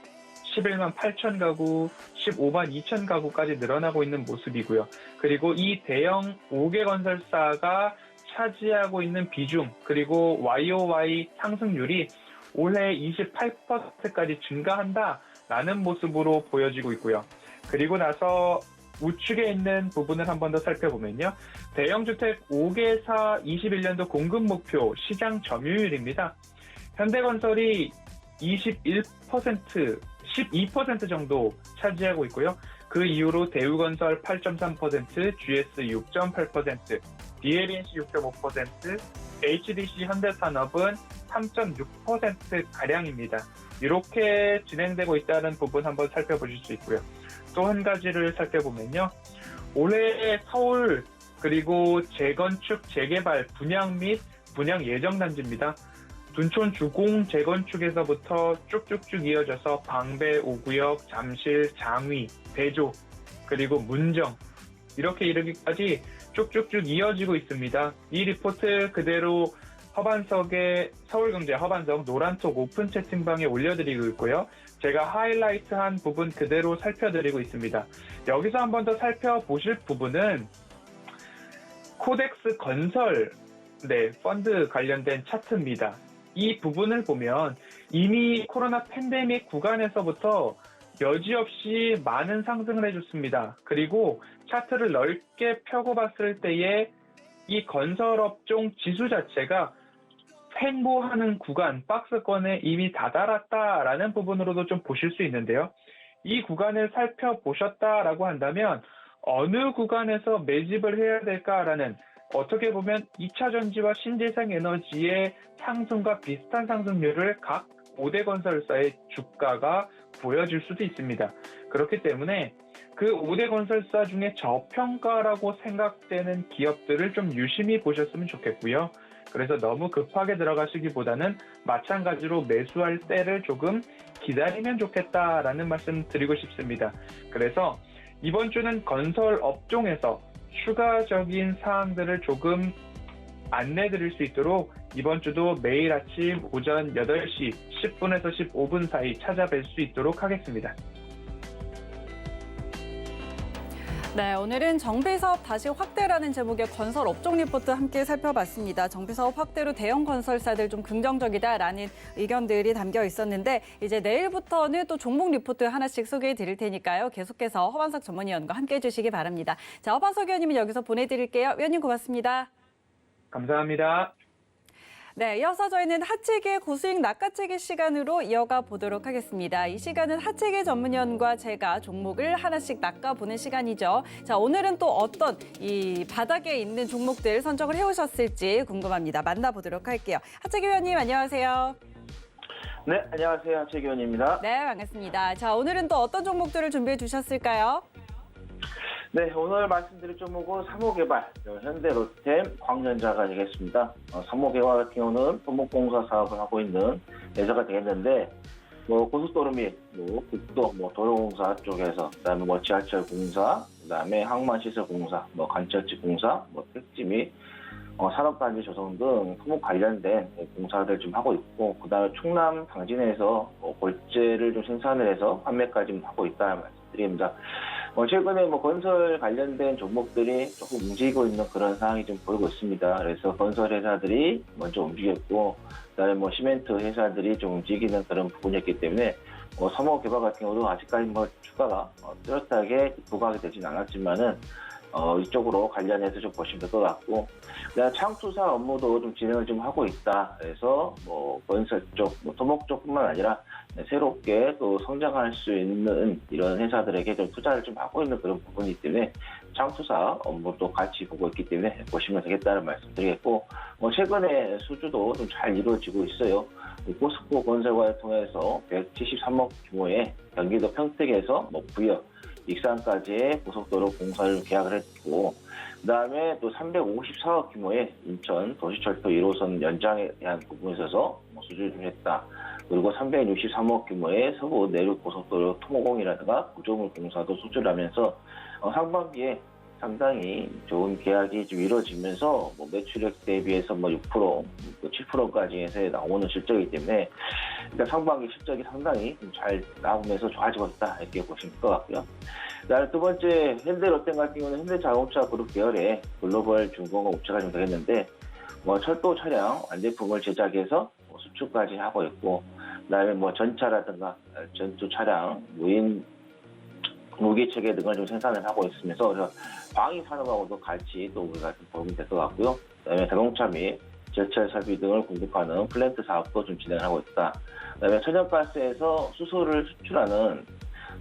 11만 8천 가구, 15만 2천 가구까지 늘어나고 있는 모습이고요. 그리고 이 대형 5개 건설사가 차지하고 있는 비중, 그리고 YOY 상승률이 올해 28%까지 증가한다라는 모습으로 보여지고 있고요. 그리고 나서 우측에 있는 부분을 한 번 더 살펴보면요. 대형주택 5개사 21년도 공급 목표 시장 점유율입니다. 현대건설이 12% 정도 차지하고 있고요. 그 이후로 대우건설 8.3%, GS 6.8%, DLNC 6.5%, HDC 현대산업은 3.6%가량입니다. 이렇게 진행되고 있다는 부분 한번 살펴보실 수 있고요. 또 한 가지를 살펴보면요. 올해 서울 그리고 재건축, 재개발, 분양 및 분양 예정 단지입니다. 둔촌 주공 재건축에서부터 쭉쭉쭉 이어져서 방배 5구역, 잠실, 장위, 대조, 그리고 문정 이렇게 이르기까지 쭉쭉쭉 이어지고 있습니다. 이 리포트 그대로 허반석의 서울경제 허반석 노란톡 오픈 채팅방에 올려드리고 있고요. 제가 하이라이트한 부분 그대로 살펴드리고 있습니다. 여기서 한 번 더 살펴보실 부분은 코덱스 건설 펀드 관련된 차트입니다. 이 부분을 보면 이미 코로나 팬데믹 구간에서부터 여지없이 많은 상승을 해줬습니다. 그리고 차트를 넓게 펴고 봤을 때에 이 건설업종 지수 자체가 횡보하는 구간, 박스권에 이미 다다랐다라는 부분으로도 좀 보실 수 있는데요. 이 구간을 살펴보셨다라고 한다면 어느 구간에서 매집을 해야 될까라는 어떻게 보면 2차 전지와 신재생 에너지의 상승과 비슷한 상승률을 각 5대 건설사의 주가가 보여줄 수도 있습니다. 그렇기 때문에 그 5대 건설사 중에 저평가라고 생각되는 기업들을 좀 유심히 보셨으면 좋겠고요. 그래서 너무 급하게 들어가시기보다는 마찬가지로 매수할 때를 조금 기다리면 좋겠다라는 말씀 드리고 싶습니다. 그래서 이번 주는 건설 업종에서 추가적인 사항들을 조금 안내 드릴 수 있도록 이번 주도 매일 아침 오전 8시 10분에서 15분 사이 찾아뵐 수 있도록 하겠습니다. 네, 오늘은 정비사업 다시 확대라는 제목의 건설 업종 리포트 함께 살펴봤습니다. 정비사업 확대로 대형 건설사들 좀 긍정적이다라는 의견들이 담겨 있었는데 이제 내일부터는 또 종목 리포트 하나씩 소개해 드릴 테니까요. 계속해서 허반석 전문위원과 함께 해주시기 바랍니다. 자, 허반석 위원님은 여기서 보내드릴게요. 위원님 고맙습니다. 감사합니다. 네, 이어서 저희는 하체계 고수익 낚아채기 시간으로 이어가 보도록 하겠습니다. 이 시간은 하체계 전문위원과 제가 종목을 하나씩 낚아보는 시간이죠. 자, 오늘은 또 어떤 이 바닥에 있는 종목들 선정을 해오셨을지 궁금합니다. 만나보도록 할게요. 하체계 위원님 안녕하세요. 네, 안녕하세요. 최기원입니다. 네, 반갑습니다. 자, 오늘은 또 어떤 종목들을 준비해 주셨을까요? 네, 오늘 말씀드릴 종목은 사모개발, 현대로템, 광전자가 되겠습니다. 사모개발 같은 경우는 토목공사 사업을 하고 있는 회사가 되겠는데, 고속도로 및 국도, 도로공사 쪽에서, 그다음에 지하철 공사, 그다음에 항만시설 공사, 간철지 공사, 택지 및 산업단지 조성 등 토목 관련된 공사들 좀 하고 있고, 그다음에 충남 당진에서 골재를 좀 생산을 해서 판매까지 하고 있다는 말씀드립니다. 최근에 건설 관련된 종목들이 조금 움직이고 있는 그런 상황이 좀 보이고 있습니다. 그래서 건설 회사들이 먼저 움직였고, 그다음에 시멘트 회사들이 좀 움직이는 그런 부분이었기 때문에 사모개발 같은 경우도 아직까지 주가가 뚜렷하게 부각이 되진 않았지만은 이쪽으로 관련해서 좀 보시면 될 것 같고, 그다음 창투사 업무도 좀 진행을 좀 하고 있다. 그래서 건설 쪽, 토목 쪽뿐만 아니라 새롭게 또 성장할 수 있는 이런 회사들에게 좀 투자를 좀 하고 있는 그런 부분이기 때문에 창투사 업무도 같이 보고 있기 때문에 보시면 되겠다는 말씀드리겠고, 최근에 수주도 좀 잘 이루어지고 있어요. 포스코 건설과를 통해서 173억 규모의 경기도 평택에서 부여, 익산까지의 고속도로 공사를 계약을 했고, 그다음에 또 354억 규모의 인천 도시철도 1호선 연장에 대한 부분에 있어서 수주를 좀 했다. 그리고 363억 규모의 서부 내륙 고속도로 토목공이라든가 구조물 공사도 수주를 하면서 상반기에 상당히 좋은 계약이 좀 이루어지면서 매출액 대비해서 6%, 7%까지 해서 나오는 실적이기 때문에 일단 상반기 실적이 상당히 좀 잘 나오면서 좋아지고 있다 이렇게 보시면 될 것 같고요. 그다음에 두 번째 현대로템 같은 경우는 현대자동차 그룹 계열의 글로벌 중공업 업체가 좀 되겠는데 철도 차량 완제품을 제작해서 수출까지 하고 있고, 그다음에 전차라든가 전투 차량, 무기 체계 등을 좀 생산을 하고 있으면서 방위 산업하고도 같이 또 우리가 좀 보면 될 것 같고요. 그다음에 자동차 및 제철 설비 등을 공급하는 플랜트 사업도 좀 진행하고 있다. 그다음에 천연가스에서 수소를 수출하는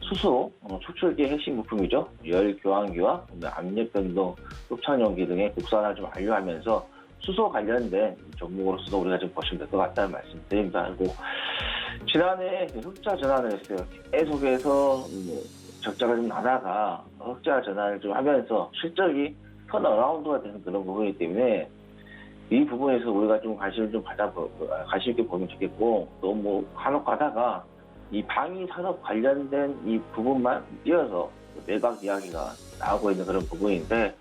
수소 축출기 핵심 부품이죠. 열 교환기와 압력 변동 흡착용기 등의 국산화를 좀 완료하면서 수소 관련된 종목으로서도 우리가 좀 보시면 될 것 같다는 말씀드립니다. 그리고 지난해 흑자 전환을 했어요. 계속해서 적자가 좀 나다가 흑자 전환을 좀 하면서 실적이 턴어라운드가 되는 그런 부분이기 때문에 이 부분에서 우리가 좀 관심 있게 보면 좋겠고, 또 간혹 가다가 이 방위 산업 관련된 이 부분만 띄어서 매각 이야기가 나오고 있는 그런 부분인데,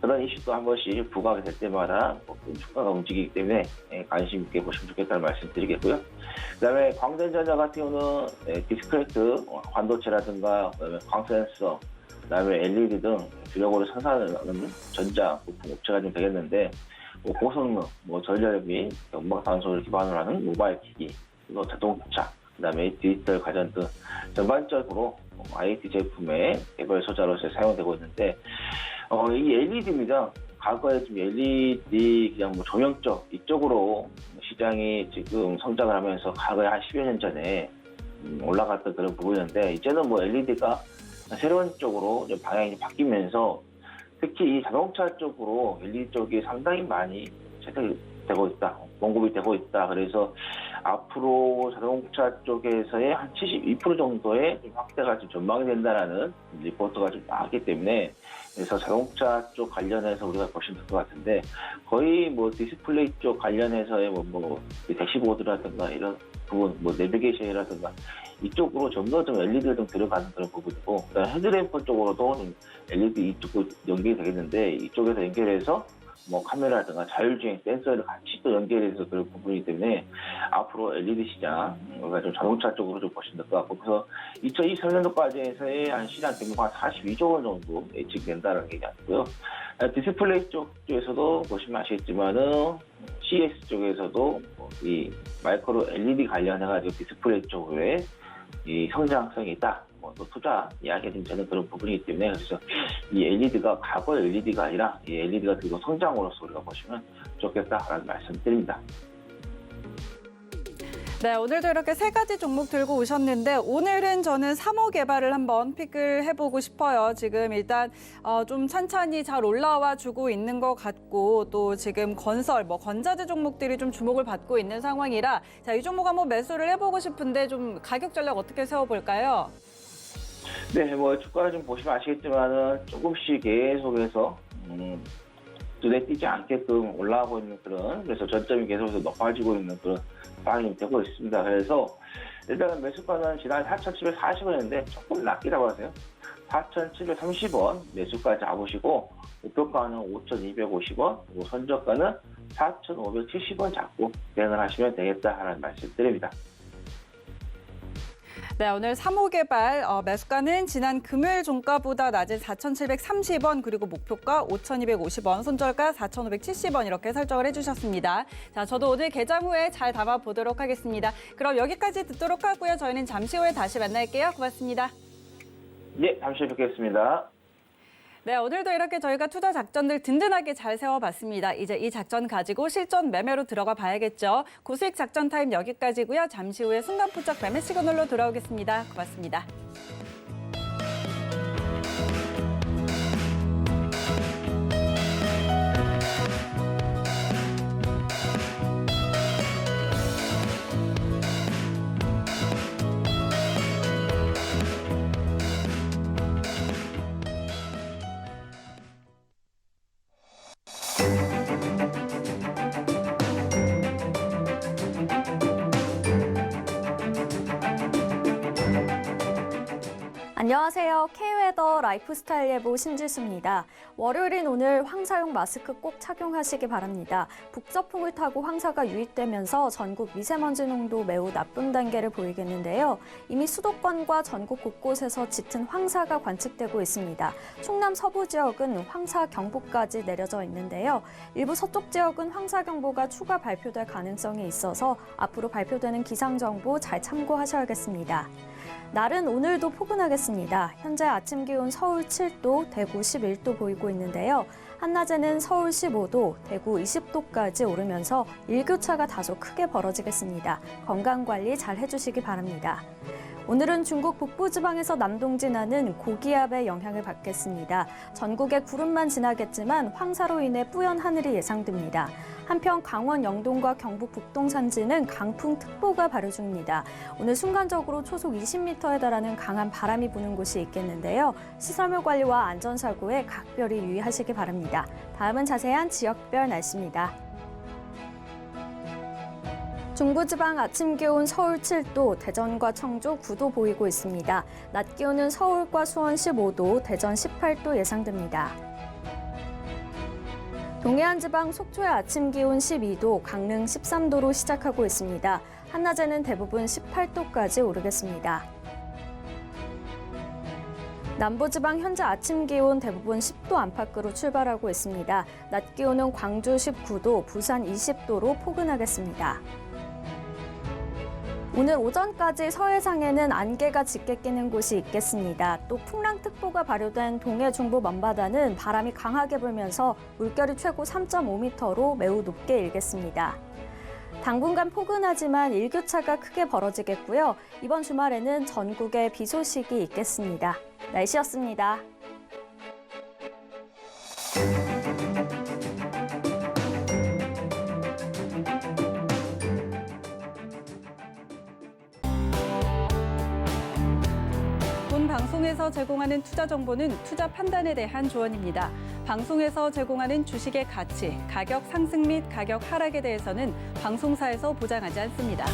그런 이슈도 한 번씩 부각이 될 때마다 주가가 움직이기 때문에 관심 있게 보시면 좋겠다는 말씀 드리겠고요. 그다음에 광전전자 같은 경우는 디스크레이트 반도체라든가 그다음에 광센서, 그다음에 LED 등 주력으로 생산하는 전자 부품 업체가 좀 되겠는데 고성능, 전력비, 음악단소를 기반으로 하는 모바일 기기, 또 자동차, 그다음에 디지털 가전 등 전반적으로 IT 제품의 개별 소자로서 사용되고 있는데 이 LED입니다. 과거에 좀 LED 그냥 조명 쪽 이쪽으로 시장이 지금 성장을 하면서 과거에 한 10여 년 전에 올라갔던 그런 부분인데 이제는 LED가 새로운 쪽으로 좀 방향이 바뀌면서 특히 이 자동차 쪽으로 LED 쪽이 상당히 많이 채택되고 있다, 공급이 되고 있다. 그래서 앞으로 자동차 쪽에서의 한 72% 정도의 좀 확대가 좀 전망이 된다라는 리포트가 좀 나왔기 때문에 그래서 자동차 쪽 관련해서 우리가 보시면 될 것 같은데 거의 디스플레이 쪽 관련해서의 대시보드라든가 이런 부분, 내비게이션이라든가 이쪽으로 좀 더 LED가 좀 들어가는 그런 부분이고, 그다음에 헤드램프 쪽으로도 좀 LED 이쪽으로 연결이 되겠는데 이쪽에서 연결해서 카메라든가 자율주행 센서를 같이 또 연결해서 그런 부분이기 때문에 앞으로 LED 시장, 우리가 좀 자동차 쪽으로 좀 보시면 될 것 같고, 그래서 2023년도까지에서의 한 시장 규모가 42조 원 정도 예측된다는 게 있고요. 디스플레이 쪽에서도 보시면 아시겠지만은 CS 쪽에서도 이 마이크로 LED 관련해가지고 디스플레이 쪽에 이 성장성이 있다. 또 투자 이야기가 좀 되는 그런 부분이기 때문에 그래서 이 LED가 과거의 LED가 아니라 이 LED가 그리고 성장으로서 우리가 보시면 좋겠다라는 말씀드립니다. 네, 오늘도 이렇게 세 가지 종목 들고 오셨는데 오늘은 저는 3호 개발을 한번 픽을 해보고 싶어요. 지금 일단 좀 찬찬히 잘 올라와 주고 있는 것 같고 또 지금 건설, 건자재 종목들이 좀 주목을 받고 있는 상황이라 자, 이 종목 한번 매수를 해보고 싶은데 좀 가격 전략 어떻게 세워볼까요? 네, 주가를 좀 보시면 아시겠지만은 조금씩 계속해서 눈에 띄지 않게끔 올라가고 있는 그래서 전점이 계속해서 높아지고 있는 그런 상황이 되고 있습니다. 그래서 일단은 매수가는 지난 4,740원인데 조금 낮기라고 하세요. 4,730원 매수가 잡으시고 목표가는 5,250원, 그리고 선저가는 4,570원 잡고 대응을 하시면 되겠다라는 말씀 드립니다. 네, 오늘 3호 개발 매수가는 지난 금요일 종가보다 낮은 4,730원 그리고 목표가 5,250원, 손절가 4,570원 이렇게 설정을 해주셨습니다. 자, 저도 오늘 개장 후에 잘 담아보도록 하겠습니다. 그럼 여기까지 듣도록 하고요. 저희는 잠시 후에 다시 만날게요. 고맙습니다. 네, 잠시 후에 뵙겠습니다. 네, 오늘도 이렇게 저희가 투자 작전들 든든하게 잘 세워봤습니다. 이제 이 작전 가지고 실전 매매로 들어가 봐야겠죠. 고수익 작전 타임 여기까지고요. 잠시 후에 순간포착 매매 시그널로 돌아오겠습니다. 고맙습니다. 안녕하세요. K웨더 라이프스타일 예보 신지수입니다. 월요일인 오늘 황사용 마스크 꼭 착용하시기 바랍니다. 북서풍을 타고 황사가 유입되면서 전국 미세먼지 농도 매우 나쁨 단계를 보이겠는데요. 이미 수도권과 전국 곳곳에서 짙은 황사가 관측되고 있습니다. 충남 서부 지역은 황사 경보까지 내려져 있는데요. 일부 서쪽 지역은 황사 경보가 추가 발표될 가능성이 있어서 앞으로 발표되는 기상 정보 잘 참고하셔야겠습니다. 날은 오늘도 포근하겠습니다. 현재 아침 기온 서울 7도, 대구 11도 보이고 있는데요. 한낮에는 서울 15도, 대구 20도까지 오르면서 일교차가 다소 크게 벌어지겠습니다. 건강관리 잘 해주시기 바랍니다. 오늘은 중국 북부지방에서 남동 진하는 고기압의 영향을 받겠습니다. 전국에 구름만 지나겠지만 황사로 인해 뿌연 하늘이 예상됩니다. 한편 강원 영동과 경북 북동 산지는 강풍특보가 발효 중입니다. 오늘 순간적으로 초속 20m에 달하는 강한 바람이 부는 곳이 있겠는데요. 시설물 관리와 안전사고에 각별히 유의하시기 바랍니다. 다음은 자세한 지역별 날씨입니다. 중부지방 아침 기온 서울 7도, 대전과 청주 9도 보이고 있습니다. 낮 기온은 서울과 수원 15도, 대전 18도 예상됩니다. 동해안 지방 속초의 아침 기온 12도, 강릉 13도로 시작하고 있습니다. 한낮에는 대부분 18도까지 오르겠습니다. 남부지방 현재 아침 기온 대부분 10도 안팎으로 출발하고 있습니다. 낮 기온은 광주 19도, 부산 20도로 포근하겠습니다. 오늘 오전까지 서해상에는 안개가 짙게 끼는 곳이 있겠습니다. 또 풍랑특보가 발효된 동해 중부 먼바다는 바람이 강하게 불면서 물결이 최고 3.5m로 매우 높게 일겠습니다. 당분간 포근하지만 일교차가 크게 벌어지겠고요. 이번 주말에는 전국에 비 소식이 있겠습니다. 날씨였습니다. 본 방송에서 제공하는 투자 정보는 투자 판단에 대한 조언입니다. 방송에서 제공하는 주식의 가치, 가격 상승 및 가격 하락에 대해서는 방송사에서 보장하지 않습니다.